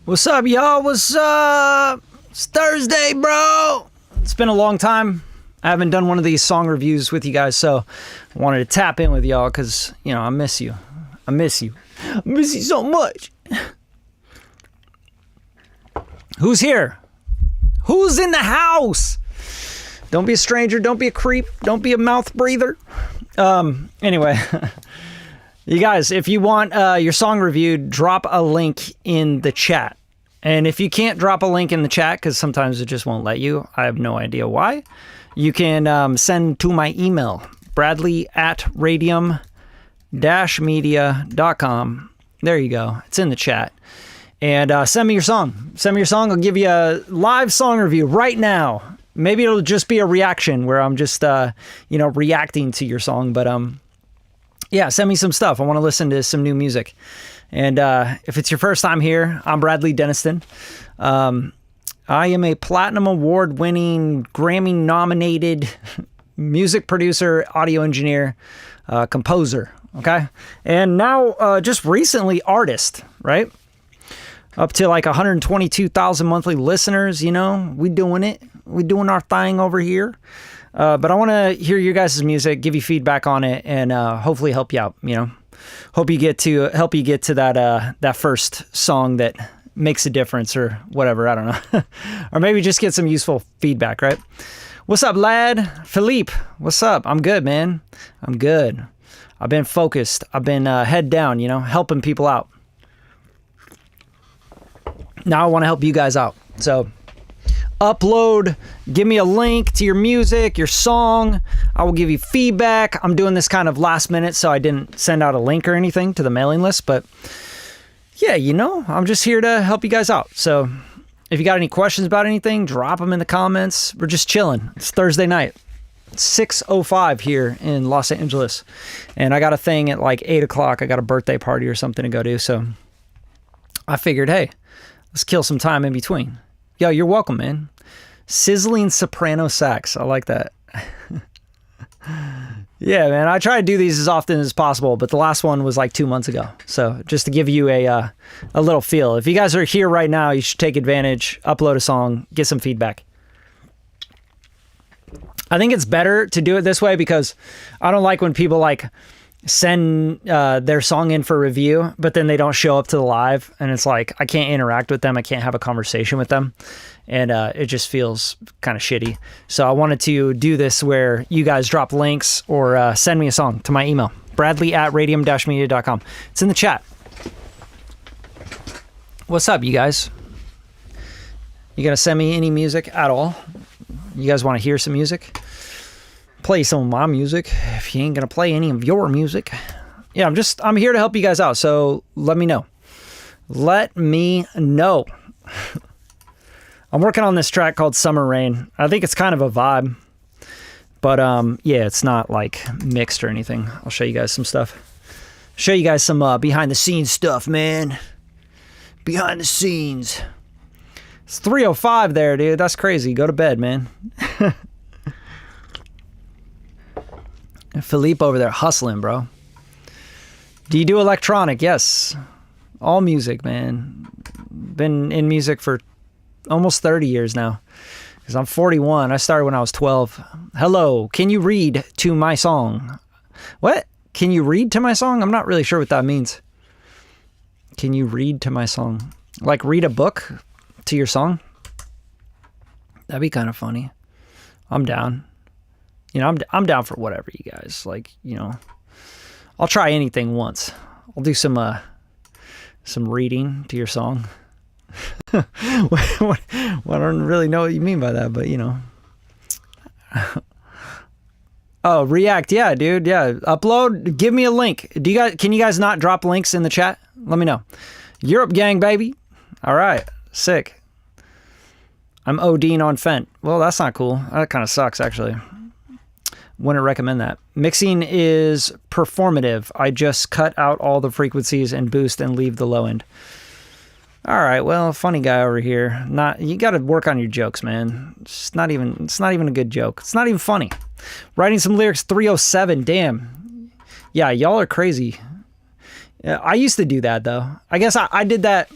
What's up, y'all? What's up? It's Thursday, bro. It's been a long time. I haven't done one of these song reviews with you guys, so I wanted to tap in with y'all because, you know, I miss you. I miss you. I miss you so much. Who's here? Who's in the house? Don't be a stranger. Don't be a creep. Don't be a mouth breather. Anyway, you guys, if you want your song reviewed, drop a link in the chat. And if you can't drop a link in the chat, because sometimes it just won't let you, I have no idea why, you can send to my email, bradley@radium-media.com. There you go. It's in the chat. And send me your song. Send me your song. I'll give you a live song review right now. Maybe it'll just be a reaction where I'm just, reacting to your song. But yeah, send me some stuff. I want to listen to some new music. And if it's your first time here, I'm Bradley Denniston. I am a Platinum Award-winning, Grammy-nominated music producer, audio engineer, composer, okay? And now, just recently, artist, right? Up to like 122,000 monthly listeners, you know? We doing it. We doing our thing over here. But I want to hear your guys' music, give you feedback on it, and hopefully help you out, you know? Help you get to that first song that makes a difference or whatever. I don't know. Or maybe just get some useful feedback, right? What's up, lad? Philippe, what's up? I'm good, man. I'm good. I've been focused. I've been head down, you know, helping people out. Now I want to help you guys out. So upload, give me a link to your music, your song. I will give you feedback. I'm doing this kind of last minute, so I didn't send out a link or anything to the mailing list, but yeah, you know, I'm just here to help you guys out. So if you got any questions about anything, drop them in the comments. We're just chilling. It's Thursday night. It's 6:05 here in Los Angeles, and I got a thing at like 8 o'clock. I got a birthday party or something to go to, so I figured, hey, let's kill some time in between. Yo, you're welcome, man. Sizzling soprano sax. I like that. Yeah, man. I try to do these as often as possible, but the last one was like 2 months ago. So just to give you a little feel. If you guys are here right now, you should take advantage, upload a song, get some feedback. I think it's better to do it this way because I don't like when people like send their song in for review, but then they don't show up to the live, and it's like I can't interact with them, I can't have a conversation with them, and it just feels kind of shitty. So I wanted to do this where you guys drop links or send me a song to my email, bradley@radium-media.com. It's in the chat. What's up, you guys? You gonna send me any music at all? You guys want to hear some music? Play some of my music if you ain't gonna play any of your music. Yeah, I'm here to help you guys out, so let me know. Let me know. I'm working on this track called Summer Rain. I think it's kind of a vibe, but yeah, it's not like mixed or anything. I'll show you guys some stuff. Show you guys some behind the scenes stuff, man. Behind the scenes. It's 3:05 there, dude. That's crazy. Go to bed, man. Philippe over there hustling, bro. Do you do electronic? Yes. All music, man. Been in music for almost 30 years now. Because I'm 41. I started when I was 12. Hello, can you read to my song? What? Can you read to my song? I'm not really sure what that means. Can you read to my song? Like read a book to your song? That'd be kind of funny. I'm down. You know, I'm down for whatever, you guys. Like, you know, I'll try anything once. I'll do some reading to your song. I don't really know what you mean by that, but you know. Oh, react. Yeah, dude. Yeah. Upload. Give me a link. Can you guys not drop links in the chat? Let me know. Europe gang, baby. All right. Sick. I'm ODing on Fent. Well, that's not cool. That kind of sucks, actually. Wouldn't recommend that. Mixing is performative. I just cut out all the frequencies and boost and leave the low end. All right, well, funny guy over here. You got to work on your jokes, man. It's not even a good joke. It's not even funny. Writing some lyrics 307. Damn. Yeah, y'all are crazy. I used to do that though. I guess I did that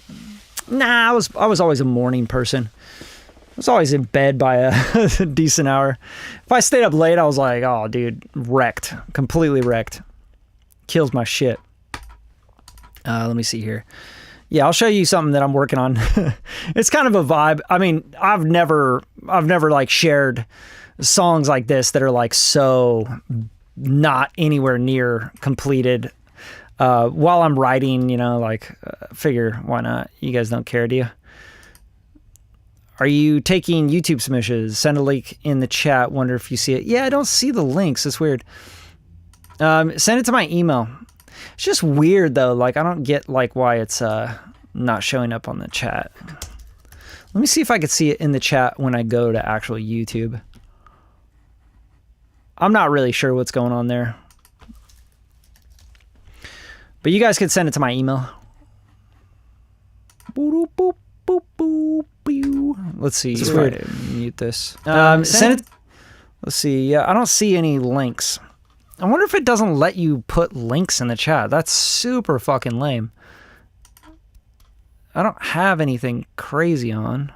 Nah, I was always a morning person. I was always in bed by a decent hour. If I stayed up late, I was like, oh, dude, wrecked. Completely wrecked. Kills my shit. Let me see here. Yeah, I'll show you something that I'm working on. It's kind of a vibe. I mean, I've never like shared songs like this that are like so not anywhere near completed while I'm writing, you know, like figure, why not? You guys don't care, do you? Are you taking YouTube submissions? Send a link in the chat. Wonder if you see it. Yeah, I don't see the links. It's weird. Send it to my email. It's just weird though. Like I don't get like why it's not showing up on the chat. Let me see if I could see it in the chat when I go to actual YouTube. I'm not really sure what's going on there. But you guys can send it to my email. Let's see. It's weird. Mute this. Send it. Let's see. Yeah, I don't see any links. I wonder if it doesn't let you put links in the chat. That's super fucking lame. I don't have anything crazy on.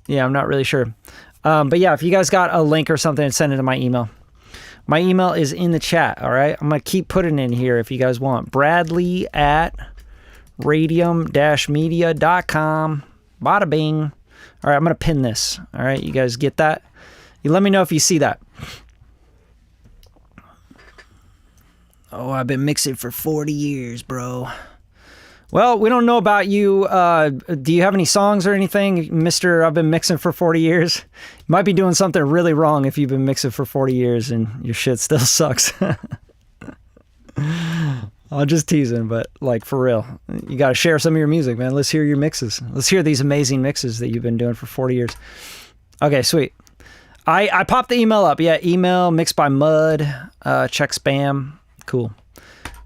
Yeah, I'm not really sure. But yeah, if you guys got a link or something, send it to my email. My email is in the chat, all right? I'm going to keep putting it in here if you guys want. Bradley at radium-media.com. Bada bing. All right, I'm going to pin this. All right, you guys get that? You let me know if you see that. Oh, I've been mixing for 40 years, bro. Well, we don't know about you. Do you have any songs or anything, Mr. I've been mixing for 40 years? You might be doing something really wrong if you've been mixing for 40 years and your shit still sucks. I'm just teasing, but like for real, you got to share some of your music, man. Let's hear your mixes. Let's hear these amazing mixes that you've been doing for 40 years. Okay, sweet. I popped the email up. Yeah, email mixed by Mud. Check spam. Cool.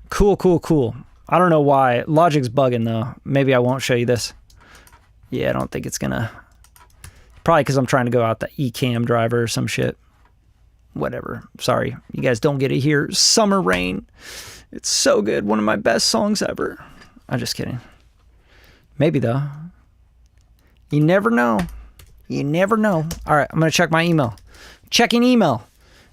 Cool. I don't know why. Logic's bugging though. Maybe I won't show you this. Yeah, I don't think it's gonna. Probably because I'm trying to go out the eCam driver or some shit. Whatever. Sorry. You guys don't get to hear Summer Rain. It's so good. One of my best songs ever. I'm just kidding. Maybe though. You never know. You never know. All right. I'm going to check my email. Checking email.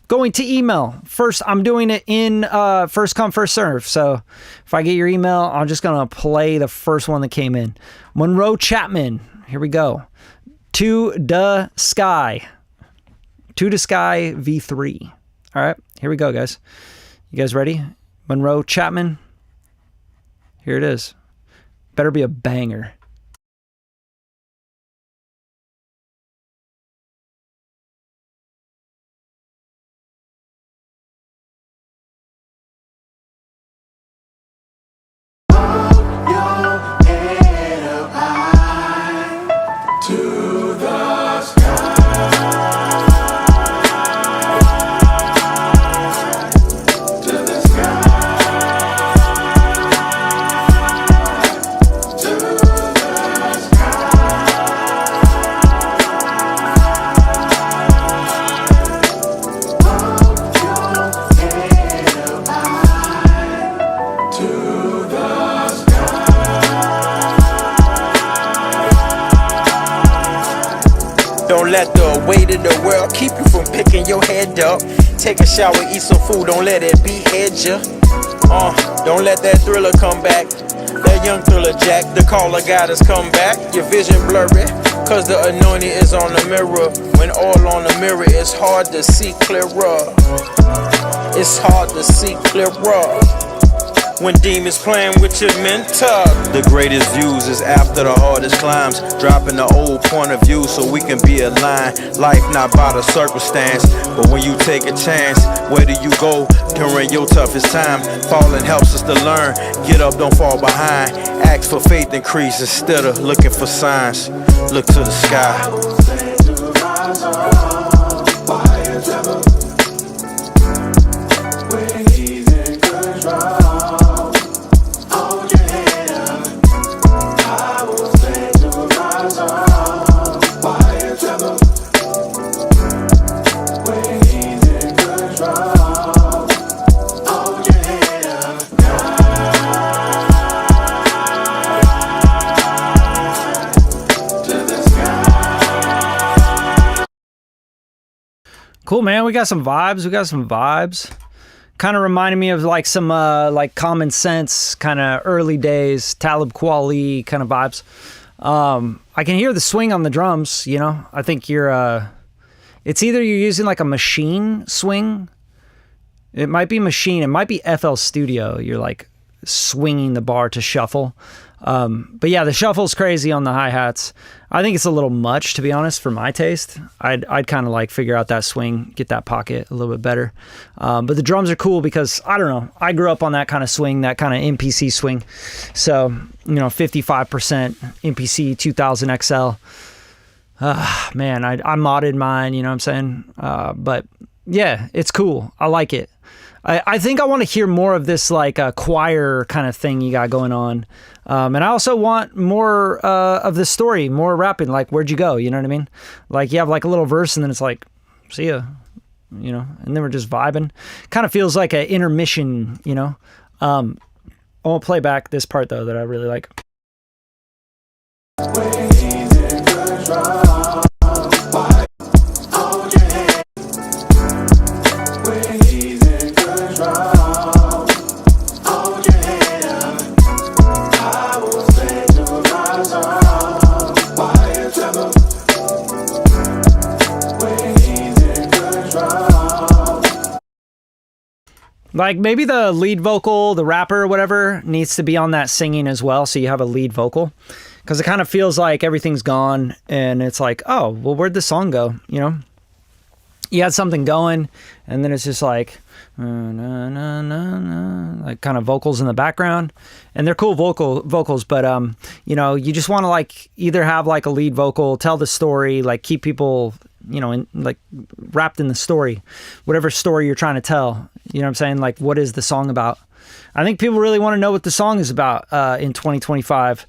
Going to email. First, I'm doing it in first come, first serve. So if I get your email, I'm just going to play the first one that came in. Monroe Chapman. Here we go. To the Sky. To the Sky V3. All right. Here we go, guys. You guys ready? Monroe Chapman. Here it is. Better be a banger. Don't let the weight of the world keep you from picking your head up. Take a shower, eat some food, don't let it behead ya. Don't let that thriller come back. That young thriller Jack, the caller got us come back. Your vision blurry, cause the anointing is on the mirror. When oil on the mirror, it's hard to see clearer. It's hard to see clearer. When demons playing with your mental. The greatest views is after the hardest climbs. Dropping the old point of view so we can be aligned. Life not by the circumstance, but when you take a chance, where do you go during your toughest time? Falling helps us to learn. Get up, don't fall behind. Ask for faith increase instead of looking for signs. Look to the sky. When he's in control. Cool, man. We got some vibes. Kind of reminded me of like some like Common Sense, kind of early days, Talib Kweli kind of vibes. I can hear the swing on the drums, you know. I think it's either you're using like a machine swing. It might be machine. It might be FL Studio. You're like swinging the bar to shuffle. But yeah, the shuffle's crazy on the hi-hats. I think it's a little much, to be honest, for my taste. I'd kind of like figure out that swing, get that pocket a little bit better. But the drums are cool because, I don't know, I grew up on that kind of swing, that kind of MPC swing. So, 55% MPC 2000 XL. Man, I modded mine, you know what I'm saying? But yeah, it's cool. I like it. I think I want to hear more of this like choir kind of thing you got going on. And I also want more of the story, more rapping, like where'd you go? You know what I mean? Like you have like a little verse and then it's like, see ya, and then we're just vibing. Kind of feels like an intermission, I won't play back this part though that I really like. Like maybe the lead vocal, the rapper or whatever needs to be on that singing as well. So you have a lead vocal because it kind of feels like everything's gone and it's like, oh, well, where'd the song go? You had something going and then it's just like, like kind of vocals in the background and they're cool vocals. But, you just want to like either have like a lead vocal, tell the story, like keep people, like wrapped in the story, whatever story you're trying to tell. You know what I'm saying? Like, what is the song about? I think people really want to know what the song is about in 2025.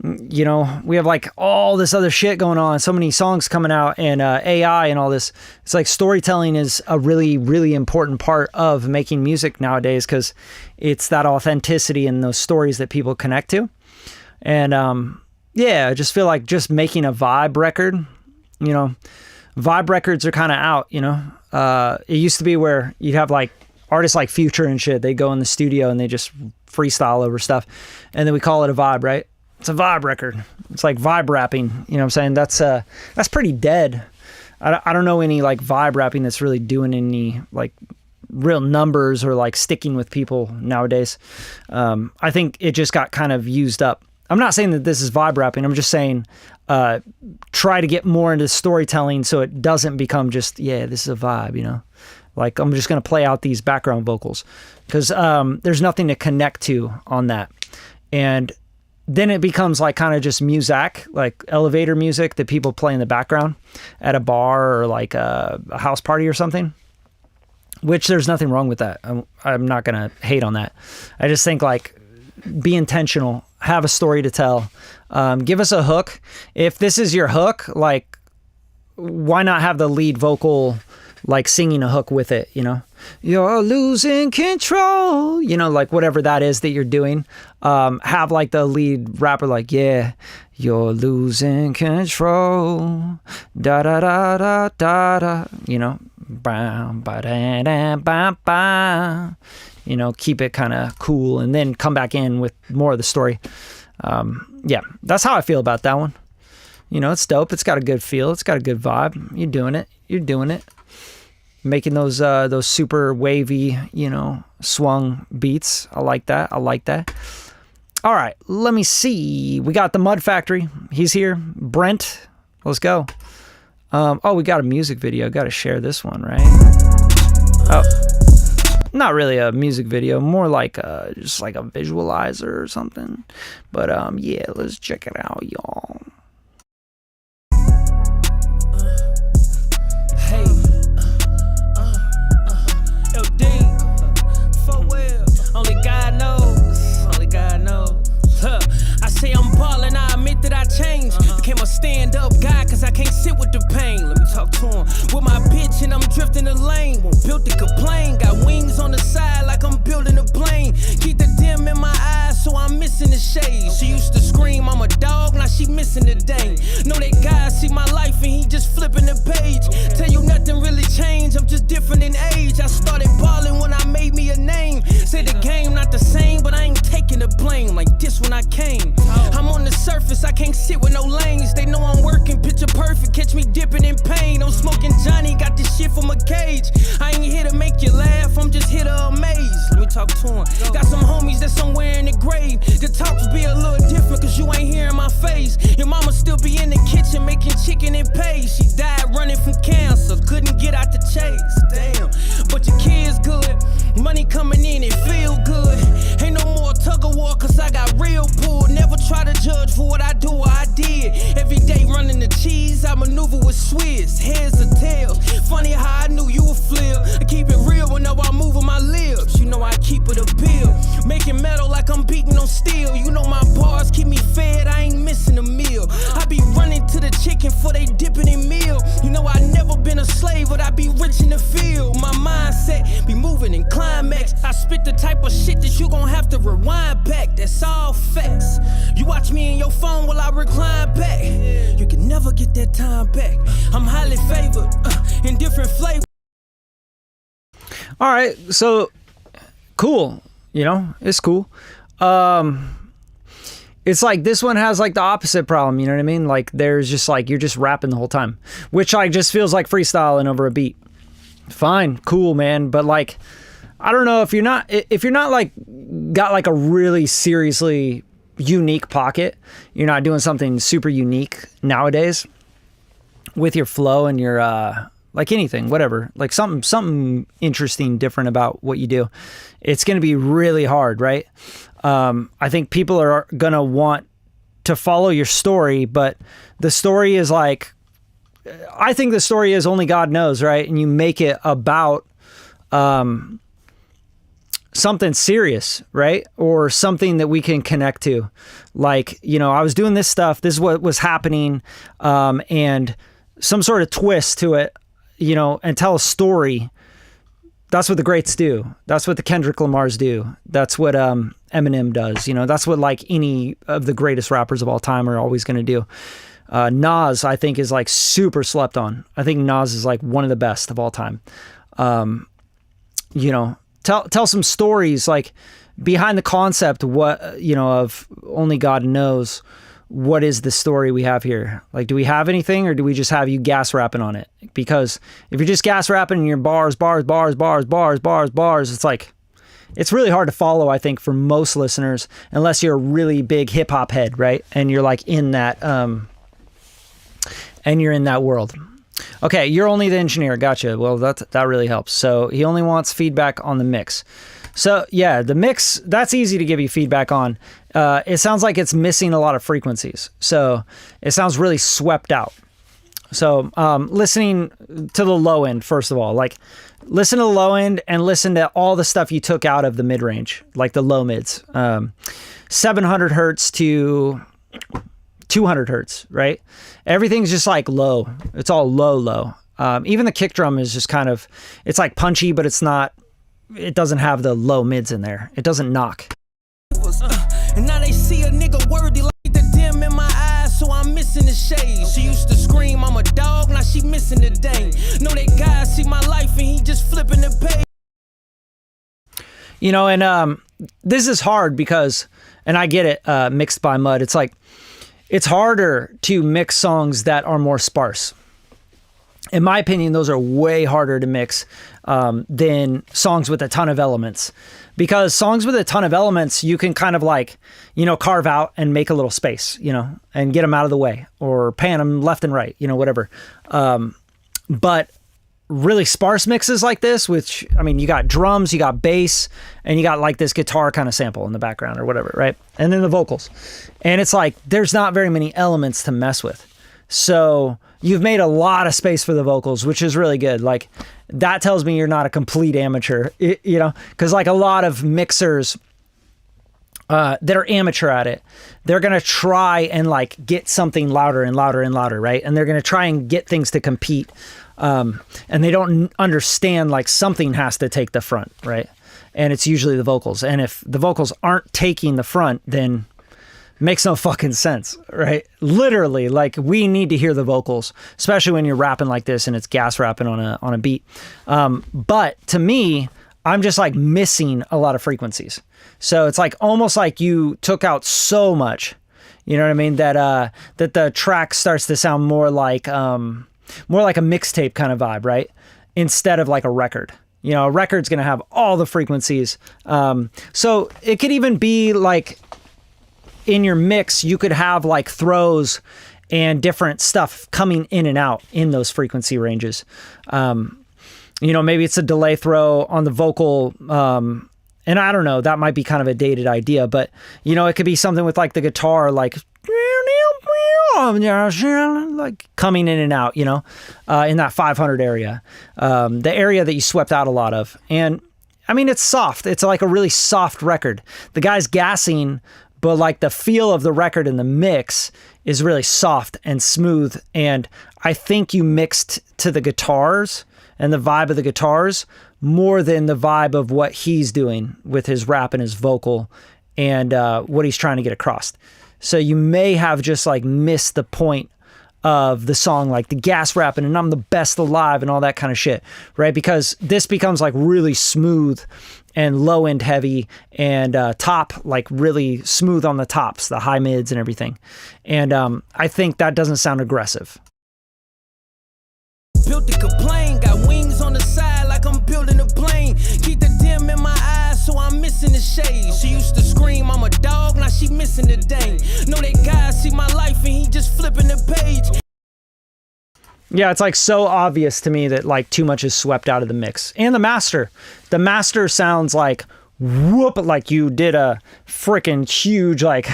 We have like all this other shit going on, so many songs coming out and AI and all this. It's like storytelling is a really, really important part of making music nowadays because it's that authenticity and those stories that people connect to. And I just feel like just making a vibe record, vibe records are kind of out, it used to be where you'd have like artists like Future and shit. They go in the studio and they just freestyle over stuff. And then we call it a vibe, right? It's a vibe record. It's like vibe rapping. You know what I'm saying? That's pretty dead. I don't know any like vibe rapping that's really doing any like real numbers or like sticking with people nowadays. I think it just got kind of used up. I'm not saying that this is vibe rapping. I'm just saying try to get more into storytelling so it doesn't become just, this is a vibe, Like I'm just going to play out these background vocals because there's nothing to connect to on that. And then it becomes like kind of just music, like elevator music that people play in the background at a bar or like a house party or something, which there's nothing wrong with that. I'm not going to hate on that. I just think like be intentional, have a story to tell, give us a hook. If this is your hook, like why not have the lead vocal like singing a hook with it, You're losing control, like whatever that is that you're doing. Have like the lead rapper like, yeah, you're losing control, da da da da da da, bam, ba da da ba ba, keep it kind of cool and then come back in with more of the story. That's how I feel about that one. It's dope. It's got a good feel. It's got a good vibe. You're doing it. Making those super wavy, swung beats. I like that. All right, let me see. We got the Mud Factory. He's here. Brent, let's go. We got a music video. Got to share this one, right? Oh, not really a music video. More like just like a visualizer or something. But let's check it out, y'all. Became a stand-up guy cause I can't sit with the pain. Let me talk to him. With my bitch and I'm drifting the lane. Won't build to complain. Got wings on the side like I'm building a plane. Keep the dim in my eyes so I'm missing the shade. She used to to scream, I'm a dog, now she missing the day. Know that God see my life and he just flipping the page. Tell you nothing really changed, I'm just different in age. I started balling when I made me a name. Say the game not the same, but I ain't taking the blame. Like this when I came. I'm on the surface, I can't sit with no lanes. They know I'm working, picture perfect, catch me dipping in pain. I'm smoking Johnny, got this shit from a cage. I ain't here to make you laugh, I'm just here to amaze. Let me talk to him. Got some homies that's somewhere in the grave. The talks be a little different cause you ain't hearing my face. Your mama still be in the kitchen making chicken and paste. She died running from cancer, couldn't get out the chase. Damn, but your kids good, money coming in, it feel good. Ain't no more tug of war cause I got real pull. Never try to judge for what I do or I did. Every day running the cheese, I maneuver with Swiss, heads or tails. Funny how I knew you would flip. I keep it real whenever I move with my lips. You know I keep it a bill. Making metal like I'm beating on steel. You know my bars keep me fed, I ain't missing a meal. I be running to the chicken for they dipping in meal. You know I never been a slave, but I be rich in the field. My mindset be moving in climax. I spit the type of shit that you gon' have to rewind back. That's all facts. You watch me in your phone while I recline back. You can never get that time back. I'm highly favored, in different flavors. All right, so cool. You know, it's cool. It's like this one has like the opposite problem, you know what I mean? Like there's just like, you're just rapping the whole time, which like just feels like freestyling over a beat. Fine, cool, man. But like, I don't know if you're not like got like a really seriously unique pocket, you're not doing something super unique nowadays with your flow and your, like anything, whatever, like something interesting, different about what you do. It's going to be really hard, right? I think people are going to want to follow your story, but the story is like, I think the story is only God knows, right? And you make it about something serious, right? Or something that we can connect to. Like, you know, I was doing this stuff, this is what was happening, and some sort of twist to it, you know, and tell a story. That's what the greats do. That's what the Kendrick Lamars do. That's what Eminem does. You know, that's what like any of the greatest rappers of all time are always going to do. Nas, I think, is like super slept on. I think Nas is like one of the best of all time. You know, tell some stories like behind the concept, what, you know, of only God knows. What is the story we have here? Like, do we have anything, or do we just have you gas rapping on it? Because if you're just gas rapping in your bars, it's like, it's really hard to follow, I think, for most listeners, unless you're a really big hip hop head, right? And you're like in that, and you're in that world. Okay, you're only the engineer. Gotcha. Well, that really helps. So he only wants feedback on the mix. So yeah, the mix, that's easy to give you feedback on. It sounds like it's missing a lot of frequencies. So it sounds really swept out. So listening to the low end, first of all, like listen to the low end and listen to all the stuff you took out of the mid range, like the low mids, 700 hertz to 200 hertz, right? Everything's just like low. It's all low. Even the kick drum is just kind of, it's like punchy, but it's not, it doesn't have the low mids in there. It doesn't knock. And now they see a nigga worthy like the dim in my eyes, so I'm missing the shade. She used to scream, I'm a dog, now she missing the day. Know that God see my life and he just flipping the page. You know, and this is hard because, and I get it, Mixed by Mud, it's like, it's harder to mix songs that are more sparse. In my opinion, those are way harder to mix than songs with a ton of elements. Because songs with a ton of elements, you can kind of like, you know, carve out and make a little space, you know, and get them out of the way or pan them left and right, you know, whatever. But really sparse mixes like this, which, I mean, you got drums, you got bass, and you got like this guitar kind of sample in the background or whatever, right? And then the vocals. And it's like, there's not very many elements to mess with. So you've made a lot of space for the vocals, which is really good. Like that tells me you're not a complete amateur, you know, because like a lot of mixers that are amateur at it, they're going to try and like get something louder and louder and louder, right? And they're going to try and get things to compete. And they don't understand like something has to take the front, right? And it's usually the vocals. And if the vocals aren't taking the front, then makes no fucking sense, right? Literally, like, we need to hear the vocals, especially when you're rapping like this and it's gas rapping on a beat. But to me, I'm just like missing a lot of frequencies. So it's like almost like you took out so much, you know what I mean? That the track starts to sound more like a mixtape kind of vibe, right? Instead of like a record. You know, a record's gonna have all the frequencies. So it could even be like, in your mix, you could have like throws and different stuff coming in and out in those frequency ranges. You know, maybe it's a delay throw on the vocal. And I don't know, that might be kind of a dated idea, but you know, it could be something with like the guitar, like coming in and out, you know, in that 500 area, the area that you swept out a lot of. And I mean, it's soft. It's like a really soft record. The guy's gassing, but like the feel of the record in the mix is really soft and smooth. And I think you mixed to the guitars and the vibe of the guitars more than the vibe of what he's doing with his rap and his vocal and what he's trying to get across. So you may have just like missed the point of the song, like the gas rapping and I'm the best alive and all that kind of shit, right? Because this becomes like really smooth and low end heavy and top, like really smooth on the tops, the high mids and everything. And I think that doesn't sound aggressive. Built to complain, got wings on the side like I'm building a plane. Keep the dim in my eyes, so I'm missing the shade. She used to scream, I'm a dog, now she missing the day. Know that guy see my life and he just flipping the page. Yeah, it's like so obvious to me that like too much is swept out of the mix. And the master. The master sounds like whoop, like you did a freaking huge, like,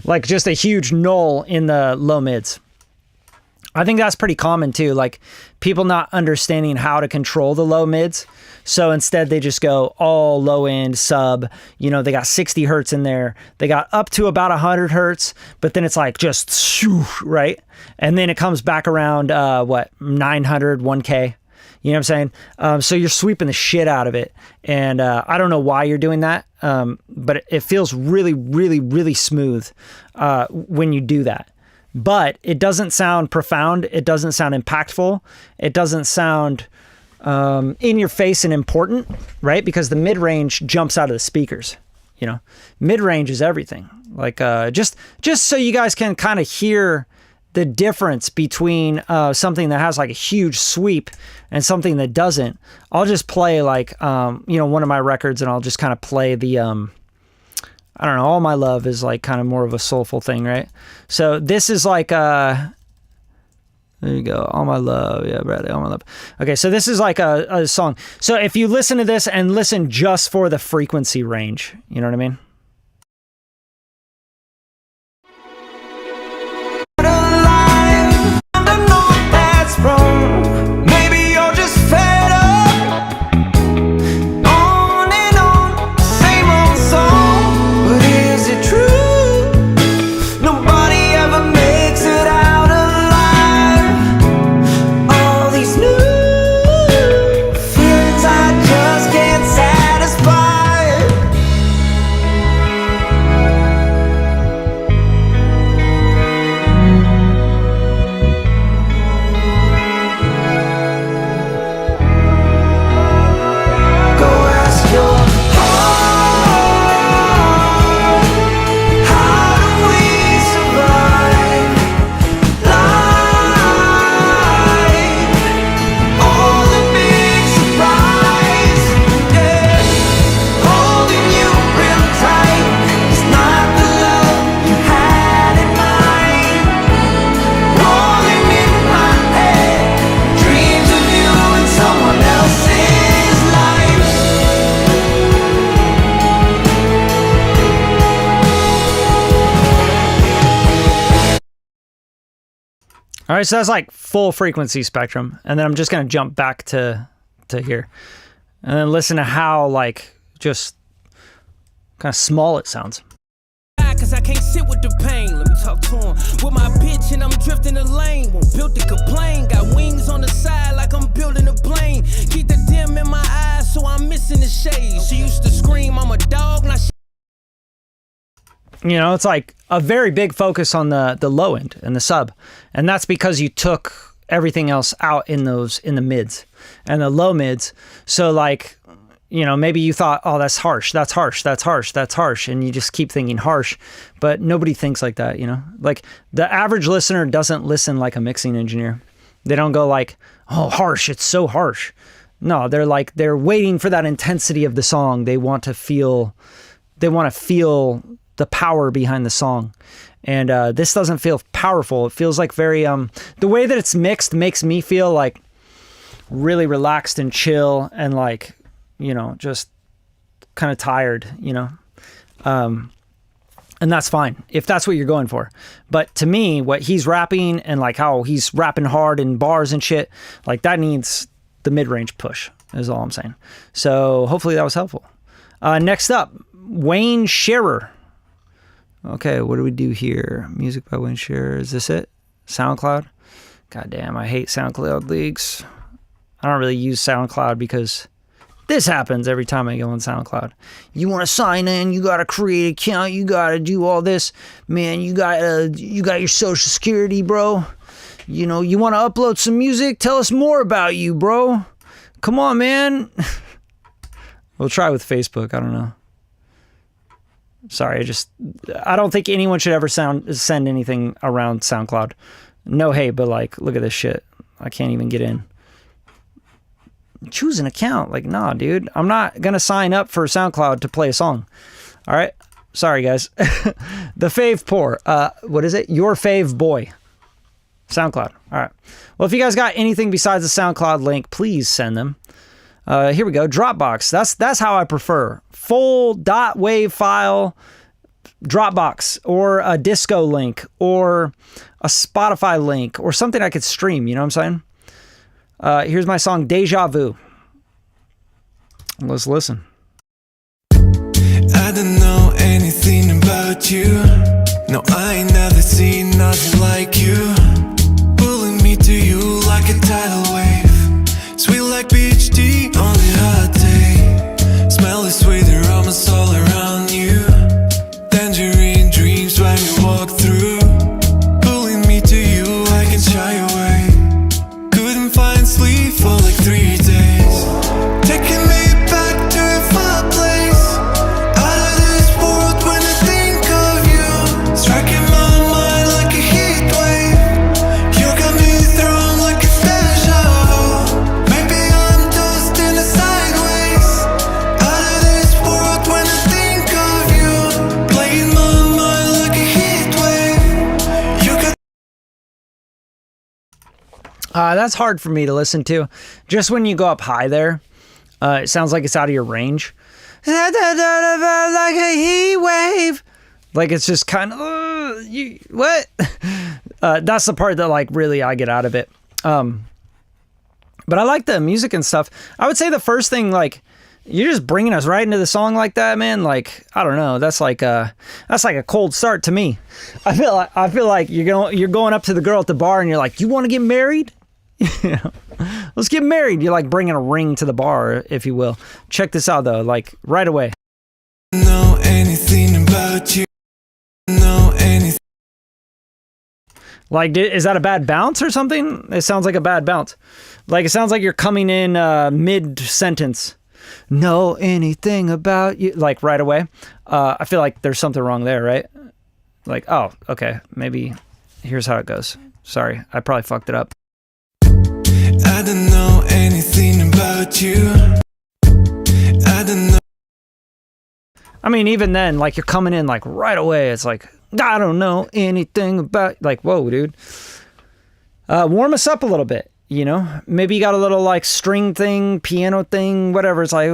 like just a huge null in the low mids. I think that's pretty common too, like people not understanding how to control the low mids. So instead they just go all low end sub, you know, they got 60 hertz in there. They got up to about 100 hertz, but then it's like just shoo, right? And then it comes back around, 900, 1K. You know what I'm saying? So you're sweeping the shit out of it. And I don't know why you're doing that, but it feels really, really, really smooth when you do that. But it doesn't sound profound. It doesn't sound impactful. It doesn't sound in your face and important, right? Because the mid-range jumps out of the speakers, you know? Mid-range is everything. Like just so you guys can kind of hear the difference between something that has like a huge sweep and something that doesn't. I'll just play like, you know, one of my records and I'll just kind of play the... I don't know, All My Love is like kind of more of a soulful thing, right? So this is like, there you go, All My Love, yeah, Bradley, All My Love. Okay, so this is like a song. So if you listen to this and listen just for the frequency range, you know what I mean? All right, so that's like full frequency spectrum. And then I'm just going to jump back to here. And then listen to how like just kind of small it sounds. Cause I can't sit with the pain. Let me talk to him. With my bitch and I'm drifting the lane. Won't build to complain. Got wings on the side like I'm building a plane. Keep the dim in my eyes so I'm missing the shade. She used to scream, I'm a dog, now she... You know, it's like a very big focus on the low end and the sub. And that's because you took everything else out in the mids and the low mids. So like, you know, maybe you thought, oh, that's harsh, that's harsh, that's harsh, that's harsh. And you just keep thinking harsh, but nobody thinks like that, you know? Like the average listener doesn't listen like a mixing engineer. They don't go like, oh, harsh, it's so harsh. No, they're waiting for that intensity of the song. They want to feel the power behind the song. And this doesn't feel powerful. It feels like very, the way that it's mixed makes me feel like really relaxed and chill and like, you know, just kind of tired, you know? And that's fine if that's what you're going for. But to me, what he's rapping and like how he's rapping hard in bars and shit, like that needs the mid-range push is all I'm saying. So hopefully that was helpful. Next up, Wayne Shearer. Okay, what do we do here? Music by Wayne Shearer. Is this it? SoundCloud? God damn, I hate SoundCloud leaks. I don't really use SoundCloud because this happens every time I go on SoundCloud. You want to sign in, you got to create an account, you got to do all this. Man, you got your social security, bro. You know, you want to upload some music? Tell us more about you, bro. Come on, man. We'll try with Facebook. I don't know. Sorry, I don't think anyone should ever send anything around SoundCloud. No hate, but like, look at this shit. I can't even get in. Choose an account. Like, nah, dude. I'm not going to sign up for SoundCloud to play a song. All right? Sorry, guys. The Fave Poor. What is it? Your Fave Boy. SoundCloud. All right. Well, if you guys got anything besides the SoundCloud link, please send them. Here we go. Dropbox. That's how I prefer. Full .wav file, Dropbox, or a disco link, or a Spotify link, or something I could stream. You know what I'm saying? Here's my song Deja Vu. Let's listen. I don't know anything about you. No, I ain't never seen nothing like you. Pulling me to you like a tidal wave. Sweet like peach tea on a hot day. Smell is sweet aromas all around you. Tangerine dreams when you walk through. Pulling me to you, I can shy away. Couldn't find sleep for like 3 days. Taking me back to a far place. Out of this world when I think of you. Striking my mind like a heat wave. You got me thrown like a deja vu. Maybe I'm just in a sideways. Out of this world when I think of you. Playing my mind like a heat wave. You got That's hard for me to listen to. Just when you go up high there, it sounds like it's out of your range. Like a heat wave. Like it's just kind of, what? That's the part that like really I get out of it. But I like the music and stuff. I would say the first thing, like, you're just bringing us right into the song like that, man. Like, I don't know. That's like a cold start to me. I feel like you're going up to the girl at the bar and you're like, you want to get married? You know, let's get married. You're like bringing a ring to the bar, if you will. Check this out though, like right away. know anything about you. Know anything. Like, is that a bad bounce or something? It sounds like a bad bounce. Like, it sounds like you're coming in mid-sentence. Know anything about you? Like, right away. I feel like there's something wrong there, right? Like, oh, okay. Maybe here's how it goes. Sorry, I probably fucked it up. I don't know anything about you. I don't know. I mean, even then, like, you're coming in, like, right away. It's like, I don't know anything about... Like, whoa, dude. Warm us up a little bit, you know? Maybe you got a little, like, string thing, piano thing, whatever. It's like...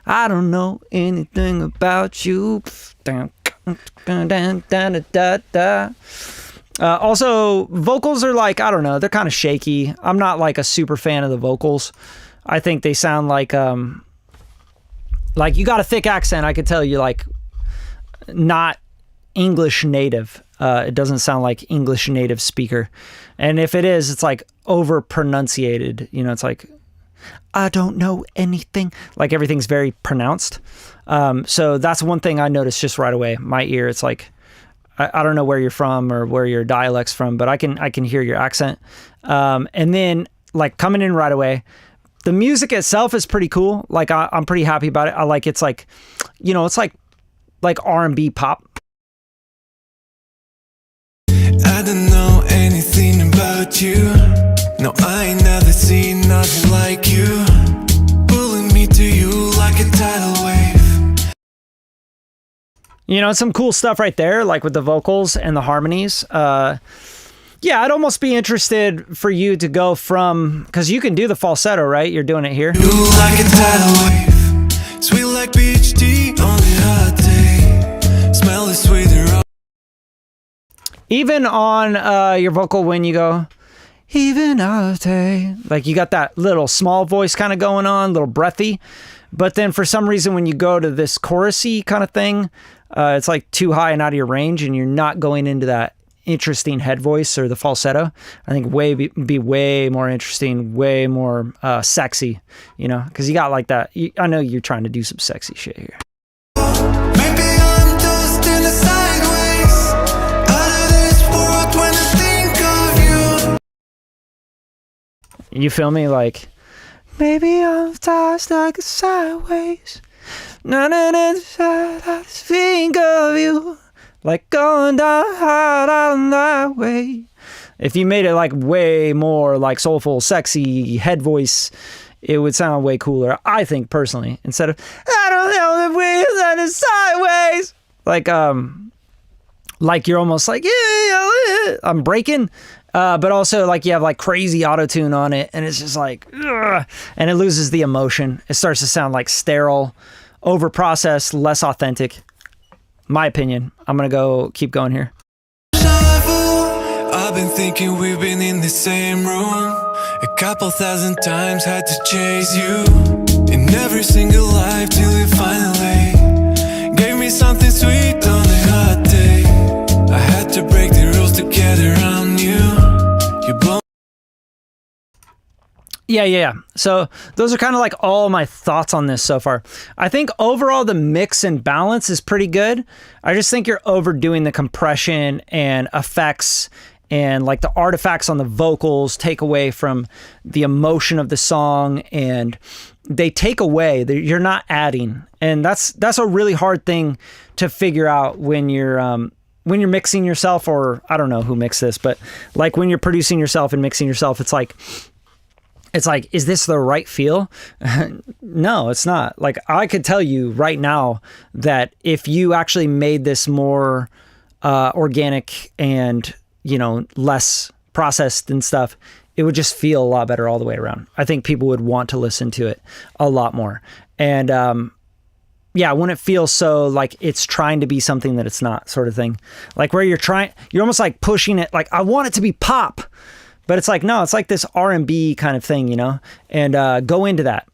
I don't know anything about you. Also, vocals are like, I don't know, they're kind of shaky. I'm not like a super fan of the vocals. I think they sound like you got a thick accent. I could tell you like not English native. It doesn't sound like English native speaker. And if it is, it's like over pronunciated. You know, it's like I don't know anything. Like everything's very pronounced. So that's one thing I noticed just right away. My ear, it's like, I don't know where you're from or where your dialect's from, but I can hear your accent. And then like coming in right away, the music itself is pretty cool. Like I'm pretty happy about it. I like, it's like, you know, it's like R&B pop. I don't know anything about you. No, I ain't never seen nothing like you. Pulling me to you like a tidal wave. You know, some cool stuff right there, like with the vocals and the harmonies. Yeah, I'd almost be interested for you to go from, because you can do the falsetto, right? You're doing it here. You like a tidal wave. Sweet like peach tea on a hot day. Smell is sweeter. Even on your vocal when you go, even after, like you got that little small voice kind of going on, a little breathy. But then for some reason, when you go to this chorusy kind of thing, it's like too high and out of your range, and you're not going into that interesting head voice or the falsetto. I think be way more interesting, way more sexy, you know, because you got like that. I know you're trying to do some sexy shit here. Maybe I'm just in a sideways. Out of this world when I think of you. You feel me? Like, maybe I'm tossed like a sideways. None of this, I think of you. Like going down hard on that way. If you made it like way more like soulful, sexy head voice, it would sound way cooler, I think, personally. Instead of, I don't know the wheels and the sideways. Like you're almost like, yeah, I'm breaking. But also like you have like crazy auto-tune on it, and it's just like, ugh, and it loses the emotion. It starts to sound like sterile, over-processed, less authentic. My opinion. I'm gonna keep going here. I've been thinking we've been in the same room a couple thousand times, had to chase you in every single life till you finally gave me something sweet on a hot day. I had to break the rules to get around you. You blow. Yeah. So those are kind of like all my thoughts on this so far. I think overall the mix and balance is pretty good. I just think you're overdoing the compression and effects, and like the artifacts on the vocals take away from the emotion of the song, and they take away. You're not adding, and that's a really hard thing to figure out when you're mixing yourself, or I don't know who mixed this, but like when you're producing yourself and mixing yourself, it's like, is this the right feel? No, it's not. Like I could tell you right now that if you actually made this more organic and, you know, less processed and stuff, it would just feel a lot better all the way around. I think people would want to listen to it a lot more. And yeah, when it feels so like it's trying to be something that it's not, sort of thing. Like where you're almost like pushing it, like I want it to be pop. But it's like, no, it's like this R&B kind of thing, you know, and go into that.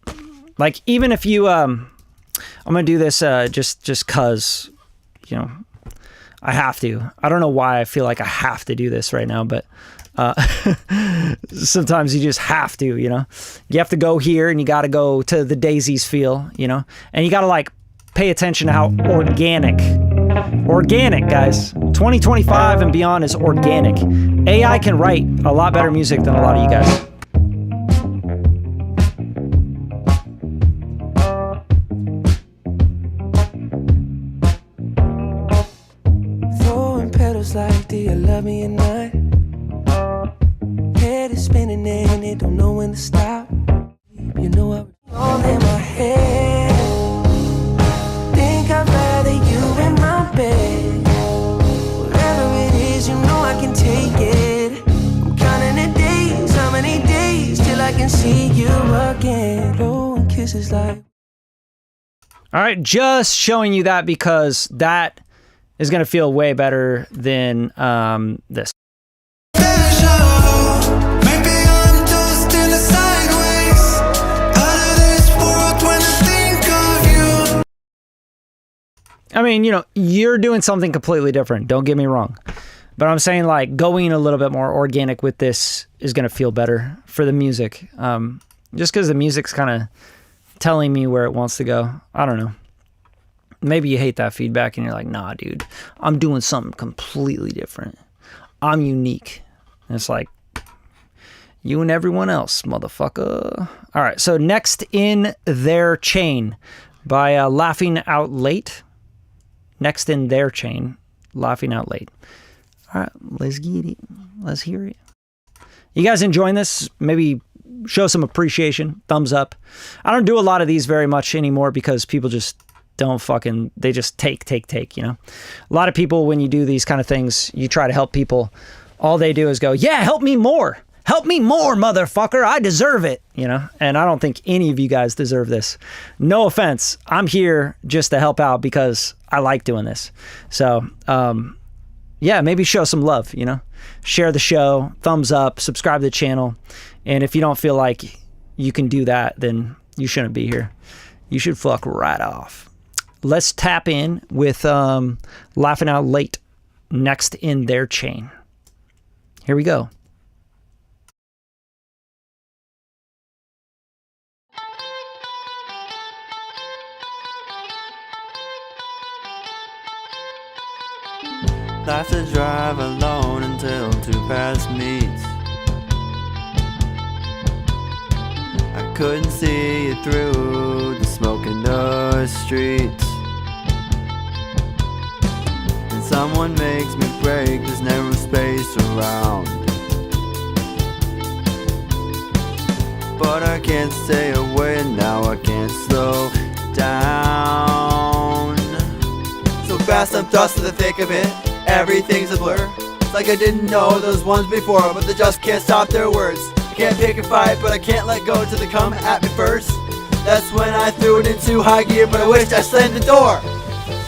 Like, even if you, I'm going to do this just cause, you know, I have to. I don't know why I feel like I have to do this right now, but sometimes you just have to, you know. You have to go here and you got to go to the daisies feel, you know, and you got to like pay attention to how organic, guys. 2025 and beyond is organic. AI can write a lot better music than a lot of you guys. Throwing petals like, do you love me or not? Head is spinning and it don't know when to stop. You know I'm all in my head. Think I'd rather you in my bed. Whatever it is, you know I can take it. I'm counting the days, how many days till I can see you again. Blowing kisses like. All right, just showing you that because that is going to feel way better than this. I mean, you know, you're doing something completely different. Don't get me wrong. But I'm saying like going a little bit more organic with this is going to feel better for the music. just because the music's kind of telling me where it wants to go. I don't know. Maybe you hate that feedback and you're like, nah, dude, I'm doing something completely different. I'm unique. And it's like, you and everyone else, motherfucker. All right, so Next in Their Chain by Laughing Out Late. Next in Their Chain, Laughing Out Late. All right, let's get it. Let's hear it. You guys enjoying this? Maybe show some appreciation, thumbs up. I don't do a lot of these very much anymore because people just don't fucking, they just take, you know? A lot of people, when you do these kind of things, you try to help people. All they do is go, yeah, help me more. Help me more, motherfucker. I deserve it, you know? And I don't think any of you guys deserve this. No offense. I'm here just to help out because I like doing this. So, yeah, maybe show some love, you know? Share the show, thumbs up, subscribe to the channel. And if you don't feel like you can do that, then you shouldn't be here. You should fuck right off. Let's tap in with Laughing Out Late, Next in Their Chain. Here we go. Life's a drive alone until 2 past meets. I couldn't see it through the smoke in the streets. And someone makes me break this narrow space around. But I can't stay away now, I can't slow down. So fast I'm thrust in the thick of it. Everything's a blur. It's like I didn't know those ones before, but they just can't stop their words. I can't pick a fight, but I can't let go till they come at me first. That's when I threw it into high gear, but I wished I slammed the door.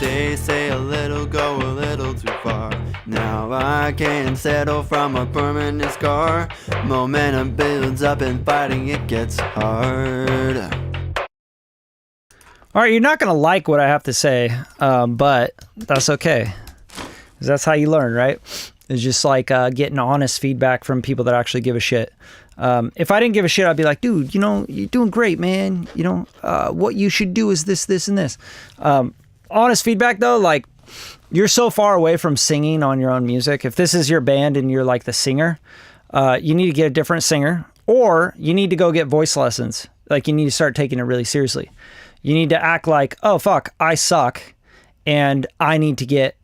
They say a little go a little too far. Now I can't settle from a permanent scar. Momentum builds up and fighting it gets hard. All right, you're not going to like what I have to say, but that's okay. 'Cause that's how you learn, right? It's just like getting honest feedback from people that actually give a shit. If I didn't give a shit, I'd be like, dude, you know, you're doing great, man. You know, what you should do is this, this, and this. Honest feedback, though, like, you're so far away from singing on your own music. If this is your band and you're like the singer, you need to get a different singer, or you need to go get voice lessons. Like, you need to start taking it really seriously. You need to act like, oh, fuck, I suck, and I need to get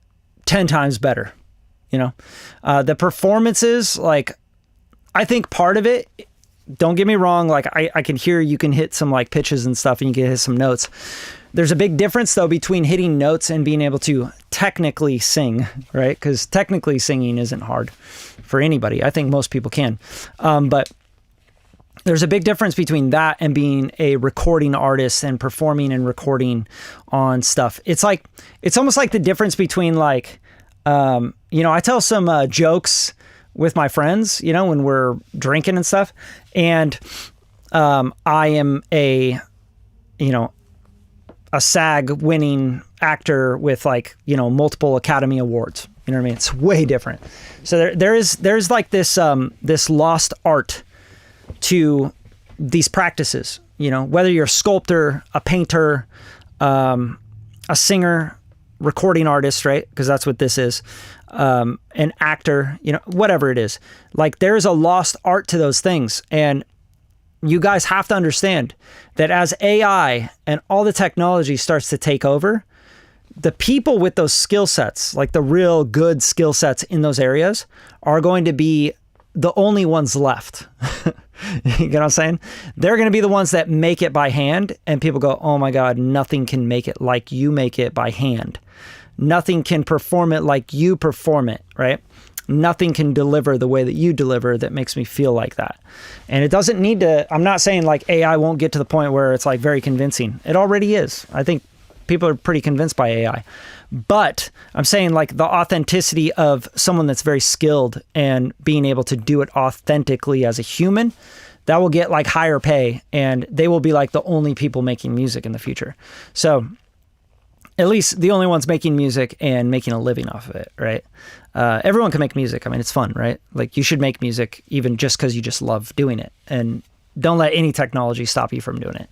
10 times better, you know? The performances, like, I think part of it, don't get me wrong, like, I can hear you can hit some, like, pitches and stuff, and you can hit some notes. There's a big difference, though, between hitting notes and being able to technically sing, right? Because technically singing isn't hard for anybody. I think most people can. But there's a big difference between that and being a recording artist and performing and recording on stuff. It's like, it's almost like the difference between, like, you know, I tell some jokes with my friends, you know, when we're drinking and stuff. And I am a, you know, a SAG winning actor with, like, you know, multiple Academy Awards. You know what I mean? It's way different. So there's like this, this lost art to these practices, you know, whether you're a sculptor, a painter, a singer, recording artist, right? Because that's what this is. An actor, you know, whatever it is. Like, there's a lost art to those things. And you guys have to understand that as AI and all the technology starts to take over, the people with those skill sets, like the real good skill sets in those areas, are going to be the only ones left. You know what I'm saying? They're going to be the ones that make it by hand, and people go, oh my God, nothing can make it like you make it by hand. Nothing can perform it like you perform it, right? Nothing can deliver the way that you deliver that makes me feel like that. And it doesn't need to, I'm not saying like AI won't get to the point where it's like very convincing. It already is. I think people are pretty convinced by AI. But I'm saying, like, the authenticity of someone that's very skilled and being able to do it authentically as a human, that will get like higher pay, and they will be like the only people making music in the future. So at least the only ones making music and making a living off of it, right? Everyone can make music. I mean, it's fun, right? Like, you should make music even just because you just love doing it. And Don't let any technology stop you from doing it.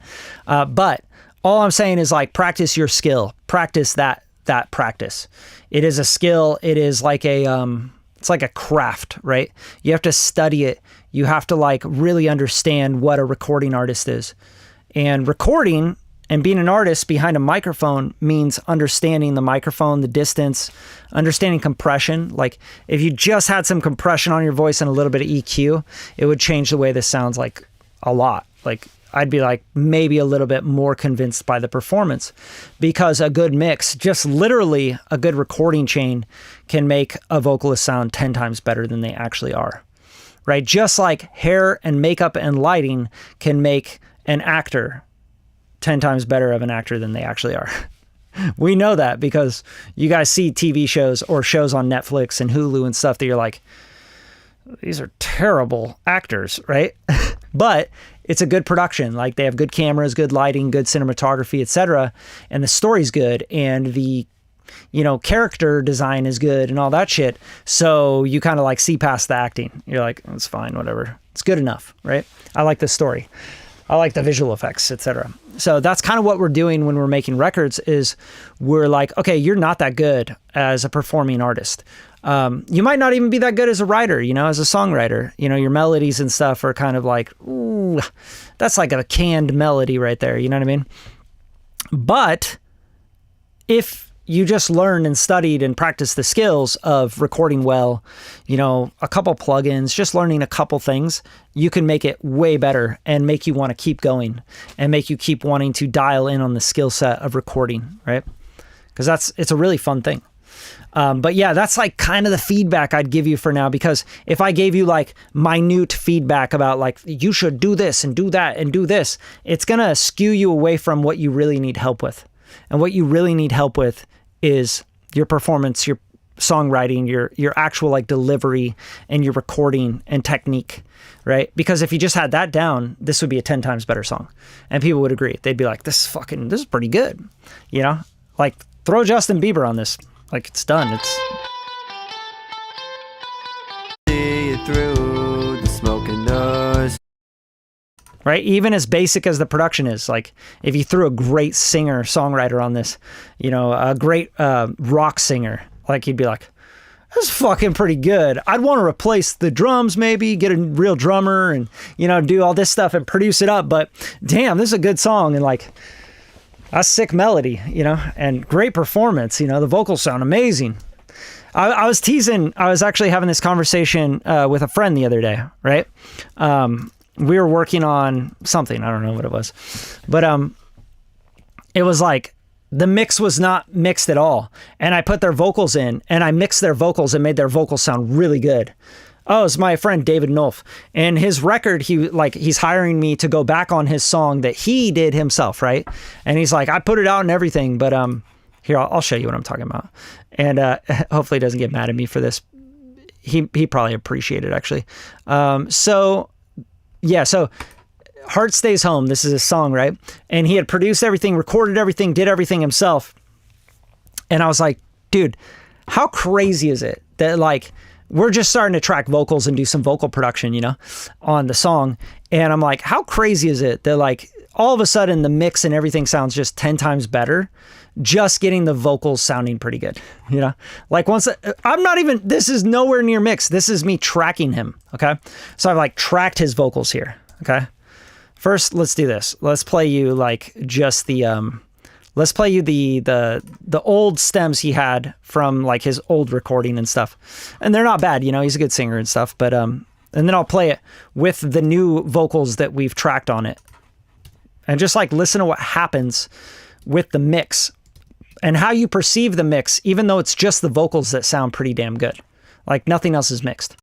But all I'm saying is like practice your skill. Practice that practice. It is a skill. It is like it's like a craft, right? You have to study it. You have to like really understand what a recording artist is. And recording and being an artist behind a microphone means understanding the microphone, the distance, understanding compression. Like if you just had some compression on your voice and a little bit of EQ, it would change the way this sounds like a lot. Like I'd be like maybe a little bit more convinced by the performance, because a good mix, just literally a good recording chain, can make a vocalist sound 10 times better than they actually are, right? Just like hair and makeup and lighting can make an actor 10 times better of an actor than they actually are. We know that because you guys see TV shows or shows on Netflix and Hulu and stuff that you're like, these are terrible actors, right? But it's a good production. Like they have good cameras, good lighting, good cinematography, etc. And the story's good and the, character design is good and all that shit. So you kind of like see past the acting. You're like, it's fine, whatever. It's good enough, right? I like the story. I like the visual effects, etc. So that's kind of what we're doing when we're making records is we're like, okay, you're not that good as a performing artist. You might not even be that good as a writer, as a songwriter. Your melodies and stuff are kind of like, ooh, that's like a canned melody right there. You know what I mean? But if you just learned and studied and practiced the skills of recording well, a couple plugins, just learning a couple things, you can make it way better and make you want to keep going and make you keep wanting to dial in on the skill set of recording, right? Because it's a really fun thing. But yeah, that's like kind of the feedback I'd give you for now, because if I gave you like minute feedback about like, you should do this and do that and do this, it's going to skew you away from what you really need help with. And what you really need help with is your performance, your songwriting, your actual like delivery and your recording and technique, right? Because if you just had that down, this would be a 10 times better song. And people would agree. They'd be like, this is pretty good. Like throw Justin Bieber on this. Like it's done. It's See you through the smoke and noise. Right? Even as basic as the production is, like if you threw a great singer, songwriter on this, a great rock singer, like you'd be like, that's fucking pretty good. I'd want to replace the drums, maybe get a real drummer and, do all this stuff and produce it up. But damn, this is a good song. And like, a sick melody, and great performance, the vocals sound amazing. I was teasing, I was actually having this conversation with a friend the other day, right? We were working on something, I don't know what it was, but it was like the mix was not mixed at all. And I put their vocals in and I mixed their vocals and made their vocals sound really good. Oh, it's my friend David Nolf, and his record, he's hiring me to go back on his song that he did himself, right? And he's like, I put it out and everything, but here, I'll show you what I'm talking about. And hopefully he doesn't get mad at me for this. He probably appreciate it, actually. So Heart Stays Home, this is his song, right? And he had produced everything, recorded everything, did everything himself. And I was like, dude, how crazy is it that like, we're just starting to track vocals and do some vocal production, on the song. And I'm like, how crazy is it that like all of a sudden the mix and everything sounds just 10 times better, just getting the vocals sounding pretty good, like this is nowhere near mixed. This is me tracking him. Okay. So I've like tracked his vocals here. Okay. First, let's do this. Let's play you like just the old stems he had from like his old recording and stuff. And they're not bad, he's a good singer and stuff, but, and then I'll play it with the new vocals that we've tracked on it. And just like listen to what happens with the mix and how you perceive the mix, even though it's just the vocals that sound pretty damn good. Like nothing else is mixed.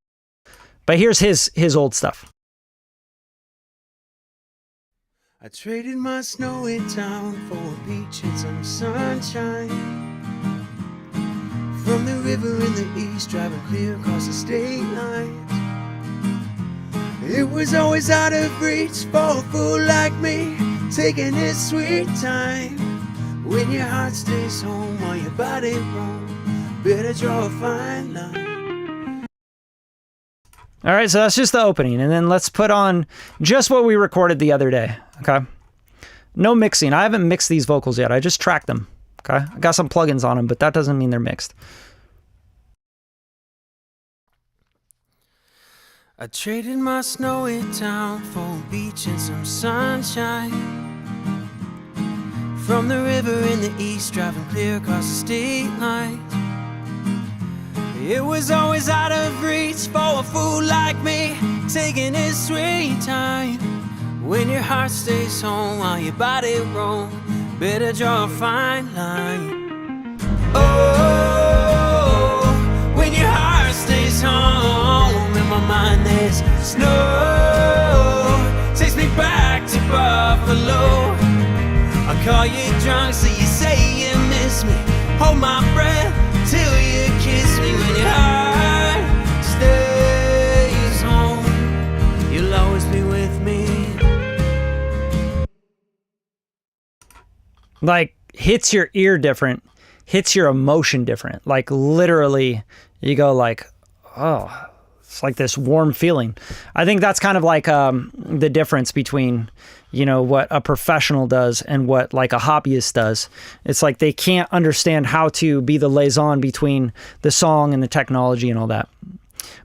But here's his old stuff. I traded my snowy town for a beach and some sunshine. From the river in the east, driving clear across the state lines. It was always out of reach for a fool like me, taking his sweet time. When your heart stays home while your body roams, better draw a fine line. All right, so that's just the opening. And then let's put on just what we recorded the other day, okay? No mixing. I haven't mixed these vocals yet. I just tracked them, okay? I got some plugins on them, but that doesn't mean they're mixed. I traded my snowy town for a beach and some sunshine. From the river in the east, driving clear across the state line. It was always out of reach for a fool like me, taking his sweet time. When your heart stays home while your body roams, better draw a fine line. Oh, when your heart stays home, in my mind there's snow. Takes me back to Buffalo. I'll call you drunk so you say you miss me. Hold my breath till you kiss me. When your heart stays home, you'll always be with me. Like, hits your ear different, hits your emotion different. Like, literally, you go like, oh, it's like this warm feeling. I think that's kind of like the difference between, you know, what a professional does and what like a hobbyist does. It's like they can't understand how to be the liaison between the song and the technology and all that.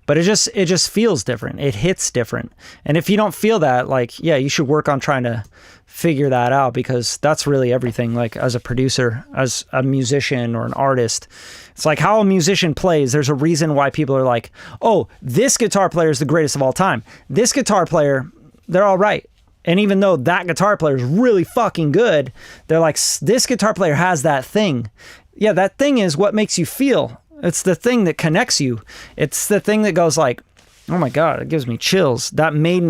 But it just feels different. It hits different. And if you don't feel that, like, yeah, you should work on trying to figure that out, because that's really everything. Like, as a producer, as a musician or an artist, it's like how a musician plays. There's a reason why people are like, oh, this guitar player is the greatest of all time. This guitar player, they're all right. And even though that guitar player is really fucking good, they're like, this guitar player has that thing. Yeah, that thing is what makes you feel. It's the thing that connects you. It's the thing that goes like, oh my God, it gives me chills. That made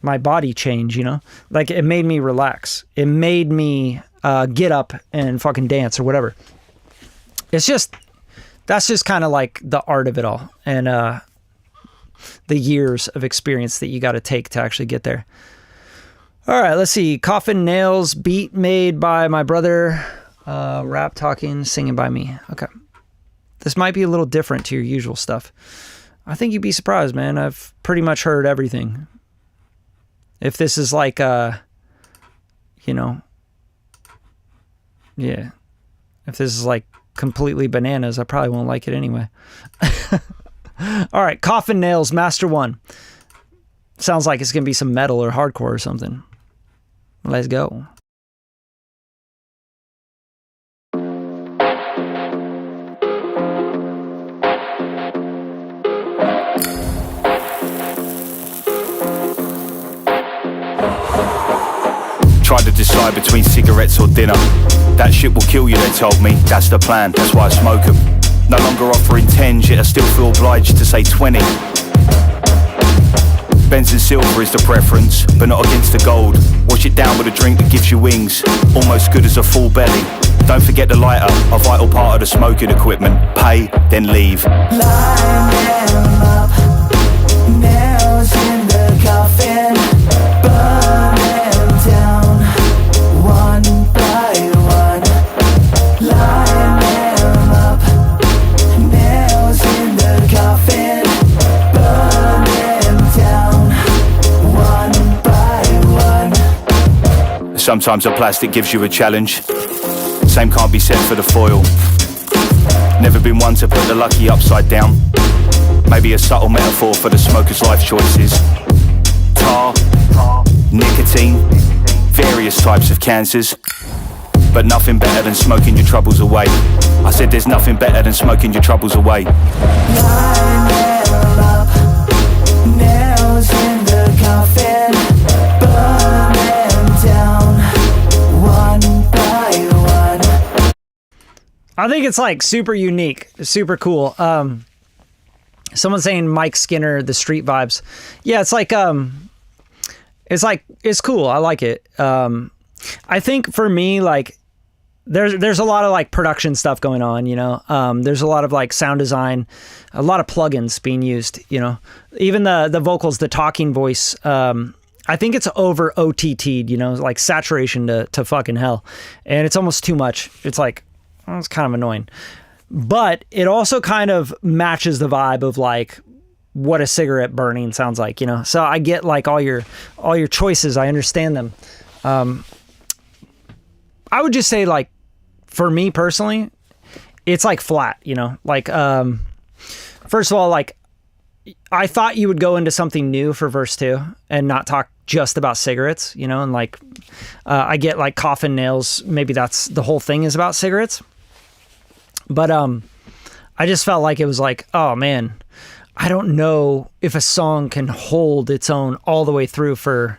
my body change, you know? Like, it made me relax. It made me get up and fucking dance or whatever. It's just, that's just kind of like the art of it all. And the years of experience that you got to take to actually get there. All right, let's see. Coffin Nails, beat made by my brother, rap talking, singing by me. Okay. This might be a little different to your usual stuff. I think you'd be surprised, man. I've pretty much heard everything. If this is like, you know, yeah. If this is like completely bananas, I probably won't like it anyway. All right, Coffin Nails, Master 1. Sounds like it's going to be some metal or hardcore or something. Let's go. Tried to decide between cigarettes or dinner. That shit will kill you, they told me. That's the plan, that's why I smoke them. No longer offering 10s, yet I still feel obliged to say 20. Benz and silver is the preference, but not against the gold. Wash it down with a drink that gives you wings, almost good as a full belly. Don't forget the lighter, a vital part of the smoking equipment. Pay, then leave. Line them up, nails in the coffin. Burn them down, one by one. Line them up, nails in the coffin. Burn them down, one by one. Sometimes the plastic gives you a challenge. Same can't be said for the foil. Never been one to put the lucky upside down. Maybe a subtle metaphor for the smoker's life choices. Tar, nicotine, various types of cancers. But nothing better than smoking your troubles away. I said there's nothing better than smoking your troubles away. Line them up, nails in the coffin. Burn them down, one by one. I think it's like super unique, super cool. Someone's saying Mike Skinner, the street vibes. Yeah, it's like it's cool. I like it. I think for me, like, there's a lot of like production stuff going on, you know. There's a lot of like sound design, a lot of plugins being used, you know. Even the vocals, the talking voice, I think it's over OTT'd, you know, like saturation to fucking hell. And it's almost too much. It's like, it's kind of annoying. But it also kind of matches the vibe of like, what a cigarette burning sounds like, you know? So I get like all your choices. I understand them. I would just say, like, for me personally, it's like flat, you know? Like, first of all, like, I thought you would go into something new for verse 2 and not talk just about cigarettes, you know? And like, I get like Coffin Nails, maybe that's the whole thing is about cigarettes. But I just felt like it was like, oh man, I don't know if a song can hold its own all the way through for,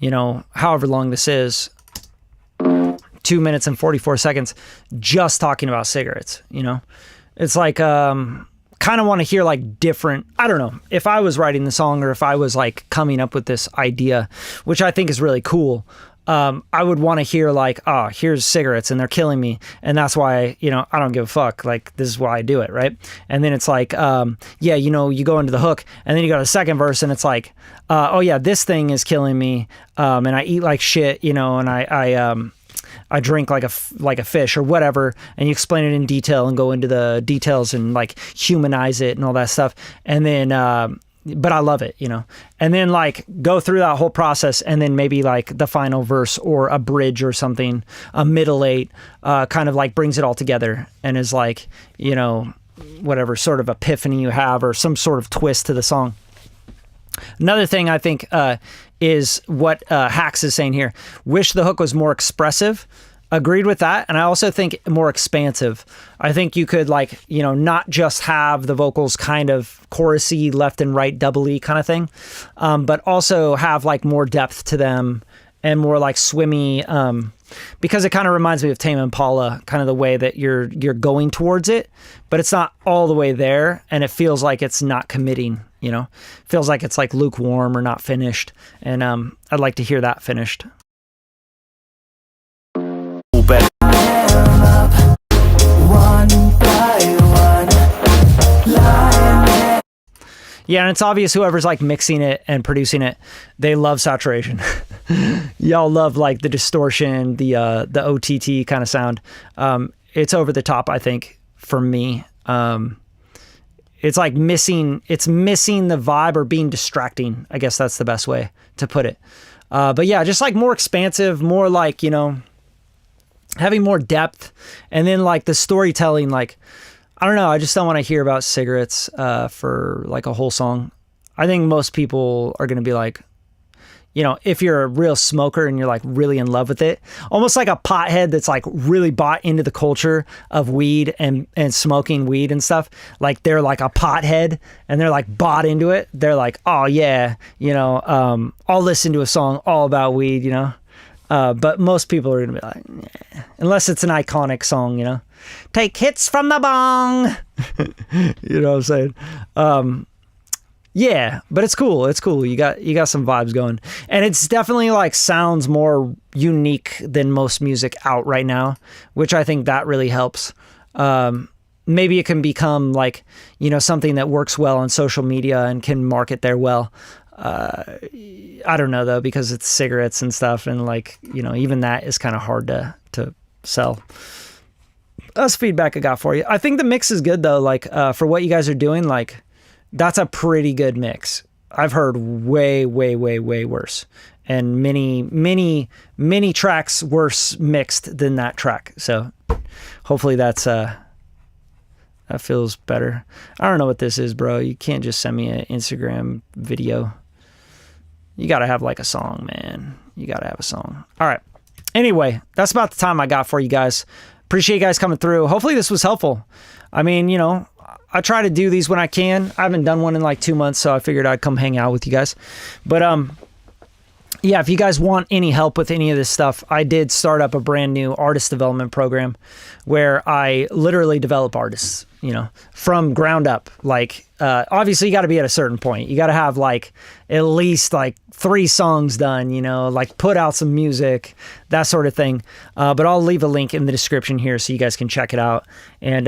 you know, however long this is, 2 minutes and 44 seconds, just talking about cigarettes, you know? It's like, kind of want to hear like different, I don't know, if I was writing the song or if I was like coming up with this idea, which I think is really cool, I would want to hear like, oh, here's cigarettes and they're killing me. And that's why, you know, I don't give a fuck. Like, this is why I do it, right? And then it's like, yeah, you know, you go into the hook and then you go to the second verse and it's like, oh yeah, this thing is killing me. And I eat like shit, you know, and I drink like a fish or whatever, and you explain it in detail and go into the details and like humanize it and all that stuff. And then, but I love it, you know, and then like go through that whole process and then maybe like the final verse or a bridge or something, a middle eight, kind of like brings it all together and is like, you know, whatever sort of epiphany you have or some sort of twist to the song. Another thing I think, is what Hacks is saying here. Wish the hook was more expressive. Agreed with that. And I also think more expansive. I think you could like, you know, not just have the vocals kind of chorusy, left and right, double E kind of thing, but also have like more depth to them and more like swimmy, because it kind of reminds me of Tame Impala, kind of the way that you're going towards it, but it's not all the way there. And it feels like it's not committing, you know, feels like it's like lukewarm or not finished. And I'd like to hear that finished. Yeah, and it's obvious whoever's like mixing it and producing it, they love saturation. Y'all love like the distortion, the OTT kind of sound. It's over the top, I think, for me. It's like missing the vibe or being distracting. I guess that's the best way to put it. But yeah, just like more expansive, more like, you know, having more depth. And then like the storytelling, like, I don't know. I just don't want to hear about cigarettes for like a whole song. I think most people are going to be like, you know, if you're a real smoker and you're like really in love with it, almost like a pothead that's like really bought into the culture of weed and smoking weed and stuff. Like they're like a pothead and they're like bought into it. They're like, oh yeah, you know, I'll listen to a song all about weed, you know. But most people are going to be like, yeah. Unless it's an iconic song, you know. Take hits from the bong. You know what I'm saying? Yeah, but it's cool. It's cool. You got some vibes going. And it's definitely like sounds more unique than most music out right now, which I think that really helps. Maybe it can become like, you know, something that works well on social media and can market there well. I don't know though, because it's cigarettes and stuff, and like, you know, even that is kind of hard to sell. That's feedback I got for you. I think the mix is good though. Like, for what you guys are doing, like that's a pretty good mix. I've heard way worse, and many tracks worse mixed than that track. So hopefully that feels better. I don't know what this is, bro. You can't just send me an Instagram video. You got to have like a song, man. You got to have a song. All right. Anyway, that's about the time I got for you guys. Appreciate you guys coming through. Hopefully this was helpful. I mean, you know, I try to do these when I can. I haven't done one in like 2 months, so I figured I'd come hang out with you guys. But yeah, if you guys want any help with any of this stuff, I did start up a brand new artist development program where I literally develop artists, you know, from ground up. Like, obviously you got to be at a certain point. You got to have like at least like 3 songs done, you know, like put out some music, that sort of thing. But I'll leave a link in the description here so you guys can check it out. And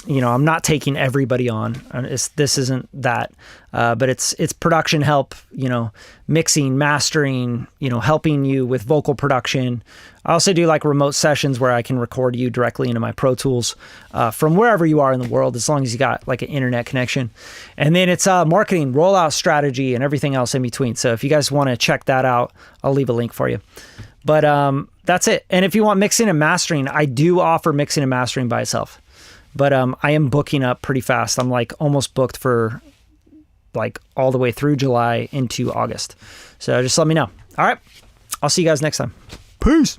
I'm not taking everybody on. This isn't that, but it's production help, mixing, mastering, helping you with vocal production. I also do like remote sessions where I can record you directly into my Pro Tools from wherever you are in the world, as long as you got like an internet connection. And then it's marketing, rollout strategy, and everything else in between. So if you guys want to check that out, I'll leave a link for you. But that's it. And if you want mixing and mastering, I do offer mixing and mastering by itself. But I am booking up pretty fast. I'm like almost booked for like all the way through July into August. So just let me know. All right. I'll see you guys next time. Peace.